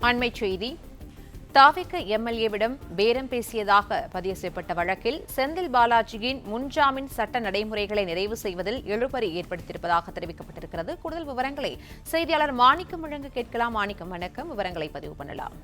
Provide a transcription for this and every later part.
அண்மைச் செய்தி. தாவிக எம்எல்ஏவிடம் பேரம் பேசியதாக பதிவு செய்யப்பட்ட வழக்கில் செந்தில் பாலாஜியின் முன்ஜாமீன் சட்ட நடைமுறைகளை நிறைவு செய்வதில் இழுபறி ஏற்படுத்தியிருப்பதாக தெரிவிக்கப்பட்டிருக்கிறது. கூடுதல் விவரங்களை செய்தியாளர் மாணிக்கம் வழங்க கேட்கலாம். மாணிக்கம், வணக்கம். விவரங்களை பதிவு பண்ணலாம்.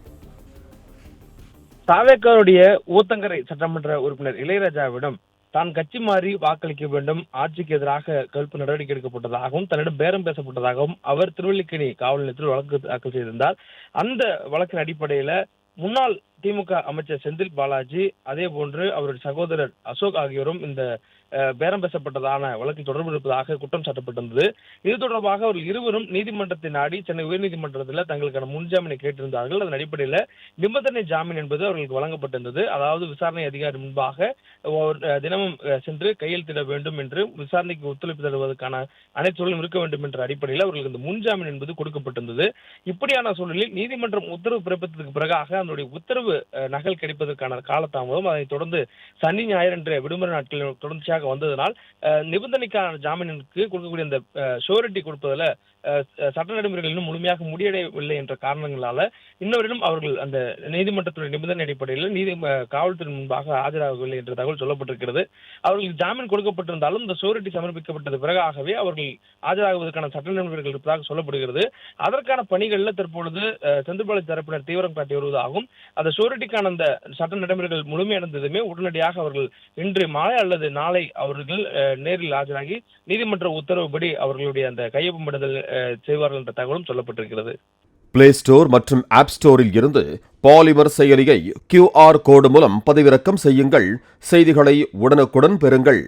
தாவேக்காவுடைய ஊத்தங்கரை சட்டமன்ற உறுப்பினர் இளையராஜாவிடம் தான் கட்சி மாறி வாக்களிக்க வேண்டும், ஆட்சிக்கு எதிராக கருப்பு நடவடிக்கை எடுக்கப்பட்டதாகவும் தன்னிடம் பேரம் பேசப்பட்டதாகவும் அவர் திருவல்லிக்கேணி காவல் நிலையத்தில் வழக்கு தாக்கல் செய்திருந்தார். அந்த வழக்கின் அடிப்படையில முன்னாள் திமுக அமைச்சர் செந்தில் பாலாஜி, அதே போன்று அவருடைய சகோதரர் அசோக் ஆகியோரும் இந்த பேரம் பேசப்பட்டதான வழக்கில் தொடர்பு இருப்பதாக குற்றம் சாட்டப்பட்டிருந்தது. இது தொடர்பாக அவர்கள் இருவரும் நீதிமன்றத்தை நாடி சென்னை உயர்நீதிமன்றத்தில் தங்களுக்கான முன்ஜாமீனை கேட்டிருந்தார்கள். அதன் அடிப்படையில் நிபந்தனை ஜாமீன் என்பது அவர்களுக்கு வழங்கப்பட்டிருந்தது. அதாவது விசாரணை அதிகாரி முன்பாக தினமும் சென்று கையெழுத்திட வேண்டும் என்று விசாரணைக்கு ஒத்துழைப்பு தருவதற்கான அனைத்து சூழலும் இருக்க வேண்டும் என்ற அடிப்படையில் அவர்களுக்கு இந்த முன்ஜாமீன் என்பது கொடுக்கப்பட்டிருந்தது. இப்படியான சூழலில் நீதிமன்றம் உத்தரவு பிறப்பித்ததுக்கு பிறகாக அதனுடைய உத்தரவு நகல் கிடைப்பதற்கான காலதாமதம், அதைத் தொடர்ந்து சனி ஞாயிறு என்ற விடுமுறை நாட்களில் தொடர்ச்சியாக வந்ததனால் நிபந்தனைக்கான ஜாமீனுக்கு கொடுக்கக்கூடிய அந்த ஷூரிட்டி கொடுப்பதில் சட்ட நடைமுறைகள் இன்னும் முழுமையாக முடியவில்லை என்ற காரணங்களால இன்னொருடம் அவர்கள் அந்த நீதிமன்றத்துடைய நிபந்தனை அடிப்படையில் காவல்துறை முன்பாக ஆஜராகவில்லை என்ற தகவல் சொல்லப்பட்டிருக்கிறது. அவர்களுக்கு ஜாமீன் கொடுக்கப்பட்டிருந்தாலும் இந்த ஷூரிட்டி சமர்ப்பிக்கப்பட்டது பிறகாகவே அவர்கள் ஆஜராகுவதற்கான சட்ட நடைமுறைகள் இருப்பதாக சொல்லப்படுகிறது. அதற்கான பணிகளில் தற்பொழுது செந்தில் பாலாஜி தரப்பினர் தீவிரம் காட்டி வருவதாகவும் அந்த ஷூரிட்டிக்கான அந்த சட்ட நடைமுறைகள் முழுமையடைந்ததுமே உடனடியாக அவர்கள் இன்று மாலை அல்லது நாளை அவர்கள் நேரில் ஆஜராகி நீதிமன்ற உத்தரவுப்படி அவர்களுடைய அந்த கையொப்பமிடுதல் செய்வார்கள் என்ற தகவலும் சொல்லப்பட்டிருக்கிறது. பிளே ஸ்டோர் மற்றும் ஆப் ஸ்டோரில் இருந்து பாலிமர் செயலியை QR கோடு மூலம் பதிவிறக்கம் செய்யுங்கள். செய்திகளை உடனுக்குடன் பெறுங்கள்.